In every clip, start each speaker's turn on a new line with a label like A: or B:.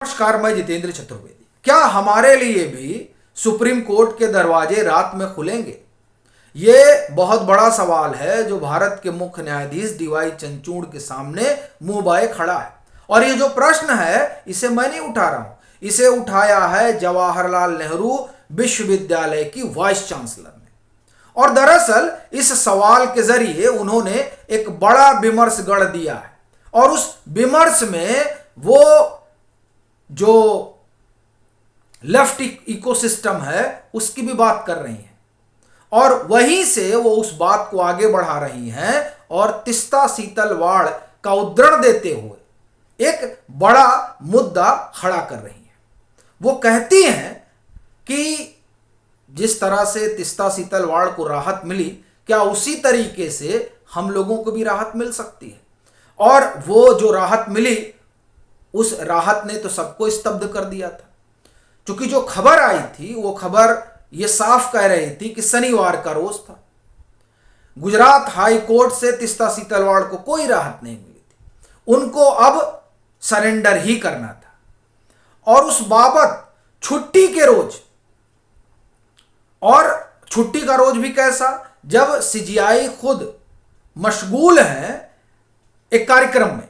A: नमस्कार, मैं जितेंद्र चतुर्वेदी। क्या हमारे लिए भी सुप्रीम कोर्ट के दरवाजे रात में खुलेंगे? ये बहुत बड़ा सवाल है जो भारत के मुख्य न्यायाधीश डीवाई चंद्रचूड़ के सामने मुंह बाए खड़ा है। और ये जो प्रश्न है इसे मैं नहीं उठा रहा हूं, इसे उठाया है जवाहरलाल नेहरू विश्वविद्यालय की वाइस चांसलर ने। और दरअसल इस सवाल के जरिए उन्होंने एक बड़ा विमर्श गढ़ दिया है और उस विमर्श में वो जो लेफ्ट इकोसिस्टम है उसकी भी बात कर रही हैं और वहीं से वो उस बात को आगे बढ़ा रही हैं और तीस्ता सीतलवाड़ का उद्धरण देते हुए एक बड़ा मुद्दा खड़ा कर रही हैं। वो कहती हैं कि जिस तरह से तीस्ता सीतलवाड़ को राहत मिली, क्या उसी तरीके से हम लोगों को भी राहत मिल सकती है? और वो जो राहत मिली, उस राहत ने तो सबको स्तब्ध कर दिया था। क्योंकि जो खबर आई थी वो खबर ये साफ कह रही थी कि शनिवार का रोज था। गुजरात हाई कोर्ट से तीस्ता सीतलवाड़ को कोई राहत नहीं मिली थी, उनको अब सरेंडर ही करना था। और उस बाबत छुट्टी के रोज, और छुट्टी का रोज भी कैसा, जब सीजीआई खुद मशगूल है एक कार्यक्रम में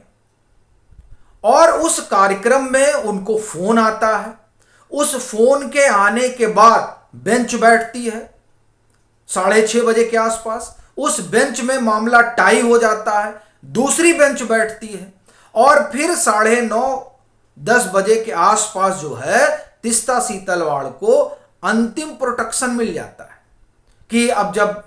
A: और उस कार्यक्रम में उनको फोन आता है। उस फोन के आने के बाद बेंच बैठती है 6:30 बजे के आसपास। उस बेंच में मामला टाई हो जाता है, दूसरी बेंच बैठती है और फिर 9:30-10 बजे के आसपास जो है तीस्ता सीतलवाड़ को अंतिम प्रोटेक्शन मिल जाता है कि अब जब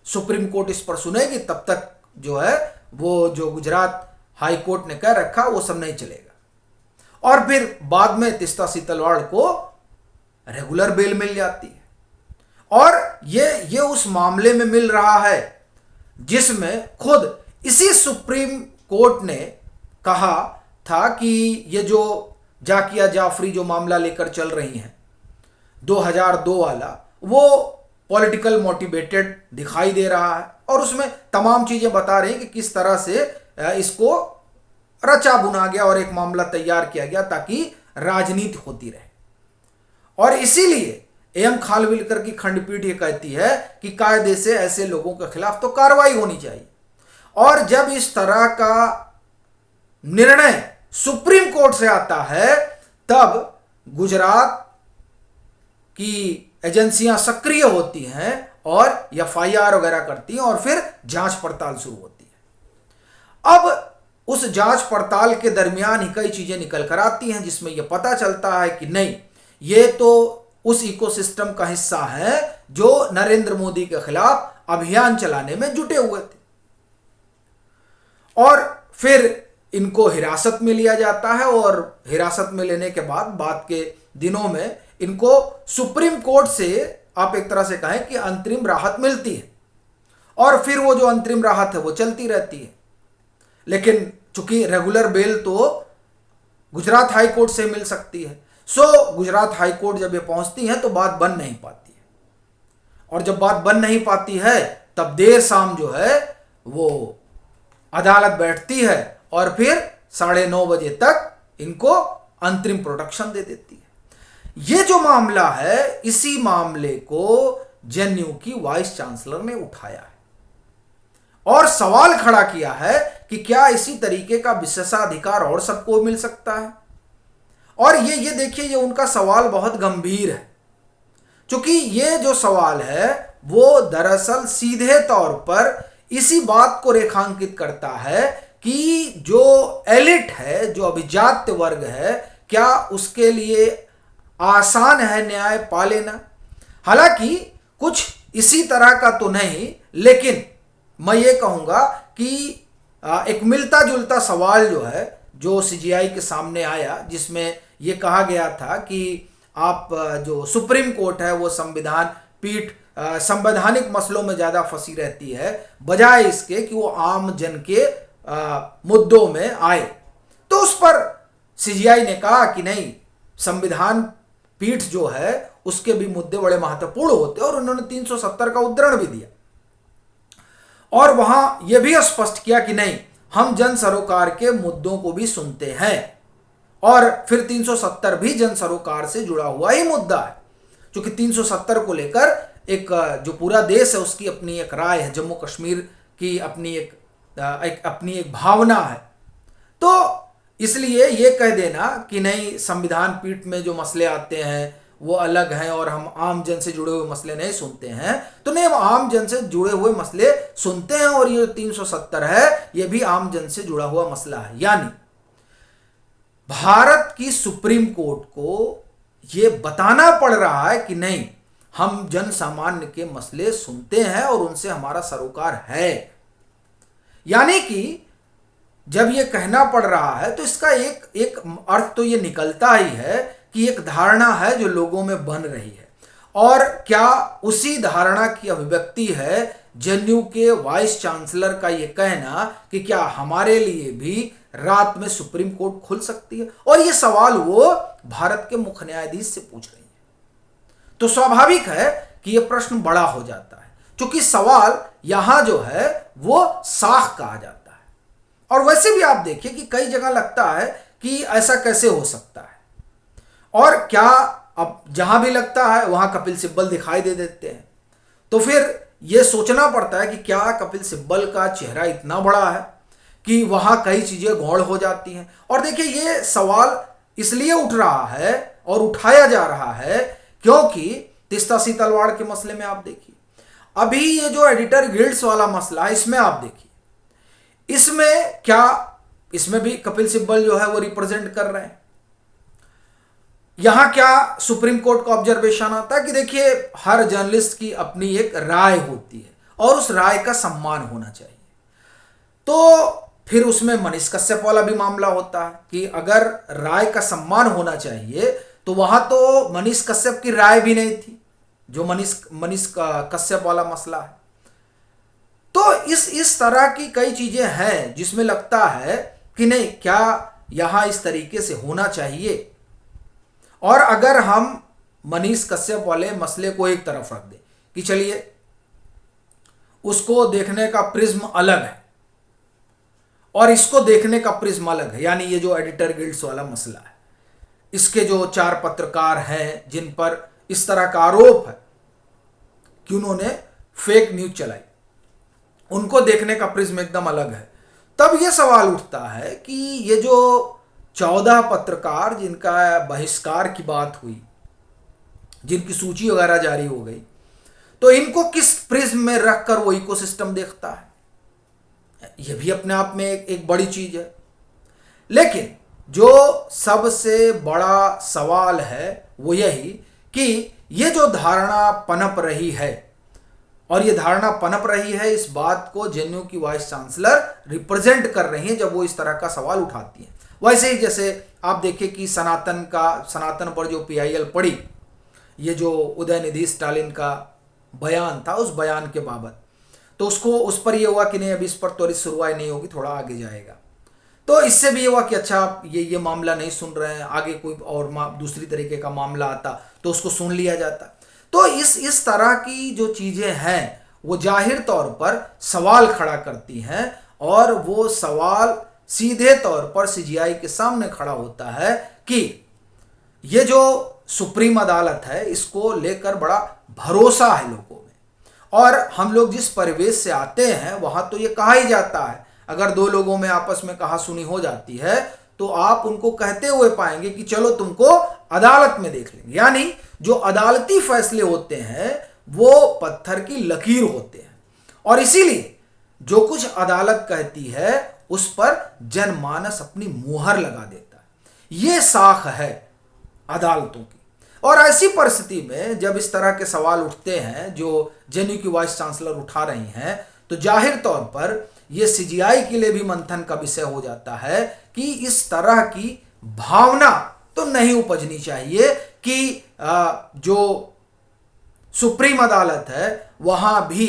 A: सुप्रीम कोर्ट इस पर सुनेगी तब तक जो है वो जो गुजरात हाई कोर्ट ने कह रखा वो सब नहीं चलेगा। और फिर बाद में तीस्ता सीतलवाड़ को रेगुलर बेल मिल जाती है। और ये उस मामले में मिल रहा है जिसमें खुद इसी सुप्रीम कोर्ट ने कहा था कि ये जो जाकिया जाफरी जो मामला लेकर चल रही हैं 2002 वाला, वो पॉलिटिकल मोटिवेटेड दिखाई दे रहा है और उसमें तमाम चीजें बता रही हैं कि किस तरह से इसको रचा बुना गया और एक मामला तैयार किया गया ताकि राजनीति होती रहे। और इसीलिए एम खानविलकर की खंडपीठ ये कहती है कि कायदे से ऐसे लोगों के खिलाफ तो कार्रवाई होनी चाहिए। और जब इस तरह का निर्णय सुप्रीम कोर्ट से आता है तब गुजरात की एजेंसियां सक्रिय होती हैं और एफआईआर वगैरह करती हैं और फिर जांच पड़ताल शुरू होती है। अब उस जांच पड़ताल के दरमियान ही कई चीजें निकल कर आती हैं जिसमें यह पता चलता है कि नहीं, ये तो उस इकोसिस्टम का हिस्सा है जो नरेंद्र मोदी के खिलाफ अभियान चलाने में जुटे हुए थे। और फिर इनको हिरासत में लिया जाता है और हिरासत में लेने के बाद के दिनों में इनको सुप्रीम कोर्ट से आप एक तरह से कहें कि अंतरिम राहत मिलती है और फिर वो जो अंतरिम राहत है वो चलती रहती है। लेकिन चूंकि रेगुलर बेल तो गुजरात हाई कोर्ट से मिल सकती है, सो गुजरात हाई कोर्ट जब ये पहुंचती है तो बात बन नहीं पाती है। और जब बात बन नहीं पाती है तब देर शाम जो है वो अदालत बैठती है और फिर 9:30 बजे तक इनको अंतरिम प्रोटेक्शन दे देती है। ये जो मामला है, इसी मामले को जेएनयू की वाइस चांसलर ने उठाया है और सवाल खड़ा किया है कि क्या इसी तरीके का विशेषाधिकार और सबको मिल सकता है। और ये देखिए, ये उनका सवाल बहुत गंभीर है, क्योंकि ये जो सवाल है वो दरअसल सीधे तौर पर इसी बात को रेखांकित करता है कि जो एलिट है, जो अभिजात्य वर्ग है, क्या उसके लिए आसान है न्याय पा लेना। हालांकि कुछ इसी तरह का तो नहीं, लेकिन मैं ये कहूंगा कि एक मिलता जुलता सवाल जो है जो सीजीआई के सामने आया, जिसमें यह कहा गया था कि आप जो सुप्रीम कोर्ट है वो संविधान पीठ संवैधानिक मसलों में ज्यादा फंसी रहती है बजाय इसके कि वो आम जन के मुद्दों में आए। तो उस पर सीजीआई ने कहा कि नहीं, संविधान पीठ जो है उसके भी मुद्दे बड़े महत्वपूर्ण होते हैं और उन्होंने 370 का उद्धरण भी दिया और वहां यह भी स्पष्ट किया कि नहीं, हम जन सरोकार के मुद्दों को भी सुनते हैं और फिर 370 भी जन सरोकार से जुड़ा हुआ ही मुद्दा है, क्योंकि 370 को लेकर एक जो पूरा देश है उसकी अपनी एक राय है, जम्मू कश्मीर की अपनी एक भावना है। तो इसलिए ये कह देना कि नहीं संविधान पीठ में जो मसले आते हैं वो अलग हैं और हम आम जन से जुड़े हुए मसले नहीं सुनते हैं, तो नहीं, हम आम जन से जुड़े हुए मसले सुनते हैं और ये 370 है ये भी आम जन से जुड़ा हुआ मसला है। यानी भारत की सुप्रीम कोर्ट को ये बताना पड़ रहा है कि नहीं, हम जन सामान्य के मसले सुनते हैं और उनसे हमारा सरोकार है। यानी कि जब ये कहना पड़ रहा है तो इसका एक अर्थ तो ये निकलता ही है कि एक धारणा है जो लोगों में बन रही है, और क्या उसी धारणा की अभिव्यक्ति है जेएनयू के वाइस चांसलर का ये कहना कि क्या हमारे लिए भी रात में सुप्रीम कोर्ट खुल सकती है, और ये सवाल वो भारत के मुख्य न्यायाधीश से पूछ रही है। तो स्वाभाविक है कि यह प्रश्न बड़ा हो जाता है, क्योंकि सवाल यहां जो है वो साख कहा जाता है। और वैसे भी आप देखिए कि कई जगह लगता है कि ऐसा कैसे हो सकता है, और क्या अब जहां भी लगता है वहां कपिल सिब्बल दिखाई दे देते हैं। तो फिर यह सोचना पड़ता है कि क्या कपिल सिब्बल का चेहरा इतना बड़ा है कि वहां कई चीजें गौड़ हो जाती हैं। और देखिए ये सवाल इसलिए उठ रहा है और उठाया जा रहा है क्योंकि तीस्ता सीतलवाड़ के मसले में आप देखिए, अभी ये जो एडिटर गिल्ड्स वाला मसला है इसमें आप देखिए, इसमें क्या, इसमें भी कपिल सिब्बल जो है वो रिप्रेजेंट कर रहे हैं। यहां क्या सुप्रीम कोर्ट का ऑब्जर्वेशन आता है कि देखिए हर जर्नलिस्ट की अपनी एक राय होती है और उस राय का सम्मान होना चाहिए। तो फिर उसमें मनीष कश्यप वाला भी मामला होता है कि अगर राय का सम्मान होना चाहिए तो वहां तो मनीष कश्यप की राय भी नहीं थी, जो मनीष कश्यप वाला मसला है। तो इस तरह की कई चीजें हैं जिसमें लगता है कि नहीं, क्या यहां इस तरीके से होना चाहिए। और अगर हम मनीष कश्यप वाले मसले को एक तरफ रख दें कि चलिए उसको देखने का प्रिज्म अलग है और इसको देखने का प्रिज्म अलग है, यानी ये जो एडिटर गिल्ड्स वाला मसला है, इसके जो 4 पत्रकार हैं जिन पर इस तरह का आरोप है कि उन्होंने फेक न्यूज चलाई, उनको देखने का प्रिज्म एकदम अलग है। तब यह सवाल उठता है कि ये जो 14 पत्रकार जिनका बहिष्कार की बात हुई, जिनकी सूची वगैरह जारी हो गई, तो इनको किस प्रिज्म में रखकर वो इकोसिस्टम देखता है, यह भी अपने आप में एक बड़ी चीज है। लेकिन जो सबसे बड़ा सवाल है वो यही कि ये जो धारणा पनप रही है, और ये धारणा पनप रही है, इस बात को जेएनयू की वाइस चांसलर रिप्रेजेंट कर रही है जब वो इस तरह का सवाल उठाती है। वैसे ही जैसे आप देखिए कि सनातन पर जो पीआईएल पड़ी, ये जो उदयनिधि स्टालिन का बयान था, उस बयान के बाबत, तो उसको उस पर यह हुआ कि नहीं अभी इस पर त्वरित सुनवाई नहीं होगी, थोड़ा आगे जाएगा। तो इससे भी ये हुआ कि अच्छा ये मामला नहीं सुन रहे हैं, आगे कोई और दूसरी तरीके का मामला आता तो उसको सुन लिया जाता। तो इस तरह की जो चीजें हैं वो जाहिर तौर पर सवाल खड़ा करती हैं, और वो सवाल सीधे तौर पर सीजीआई के सामने खड़ा होता है कि ये जो सुप्रीम अदालत है इसको लेकर बड़ा भरोसा है लोगों में, और हम लोग जिस परिवेश से आते हैं वहां तो ये कहा ही जाता है, अगर 2 लोगों में आपस में कहा सुनी हो जाती है तो आप उनको कहते हुए पाएंगे कि चलो तुमको अदालत में देख लेंगे। यानी जो अदालती फैसले होते हैं वो पत्थर की लकीर होते हैं, और इसीलिए जो कुछ अदालत कहती है उस पर जनमानस अपनी मुहर लगा देता है। ये साख है अदालतों की। और ऐसी परिस्थिति में जब इस तरह के सवाल उठते हैं जो जेएनयू की वाइस चांसलर उठा रही हैं, तो जाहिर तौर पर यह सीजीआई के लिए भी मंथन का विषय हो जाता है कि इस तरह की भावना तो नहीं उपजनी चाहिए कि जो सुप्रीम अदालत है वहां भी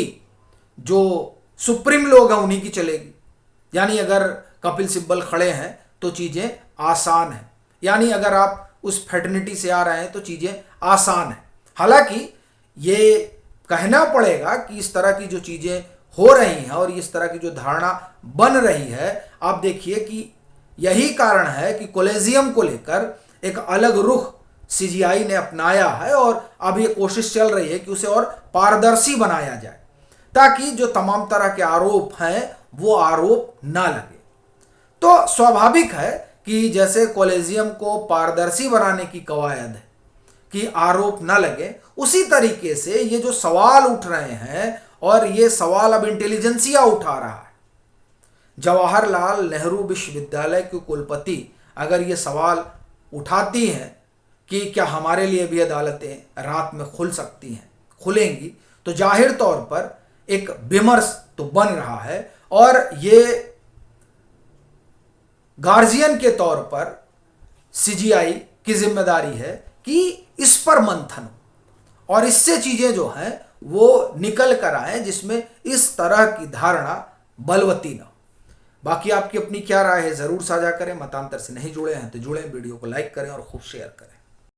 A: जो सुप्रीम लोग हैं उन्हीं की चलेगी। यानी अगर कपिल सिब्बल खड़े हैं तो चीजें आसान हैं, यानी अगर आप उस फेटर्निटी से आ रहे हैं तो चीजें आसान हैं। हालांकि ये कहना पड़ेगा कि इस तरह की जो चीजें हो रही हैं और इस तरह की जो धारणा बन रही है, आप देखिए कि यही कारण है कि कॉलेजियम को लेकर एक अलग रुख सीजीआई ने अपनाया है और अब ये कोशिश चल रही है कि उसे और पारदर्शी बनाया जाए, ताकि जो तमाम तरह के आरोप हैं वो आरोप ना लगे। तो स्वाभाविक है कि जैसे कॉलेजियम को पारदर्शी बनाने की कवायद है कि आरोप ना लगे, उसी तरीके से ये जो सवाल उठ रहे हैं, और ये सवाल अब इंटेलिजेंसिया उठा रहा है। जवाहरलाल नेहरू विश्वविद्यालय की कुलपति अगर ये सवाल उठाती हैं कि क्या हमारे लिए भी अदालतें रात में खुल सकती हैं, खुलेंगी, तो जाहिर तौर पर एक विमर्श तो बन रहा है। और ये गार्जियन के तौर पर सीजीआई की जिम्मेदारी है कि इस पर मंथन हो और इससे चीजें जो हैं वो निकल कर आए जिसमें इस तरह की धारणा बलवती ना हो। बाकी आपकी अपनी क्या राय है जरूर साझा करें। मतांतर से नहीं जुड़े हैं तो जुड़ें, वीडियो को लाइक करें और खूब शेयर करें।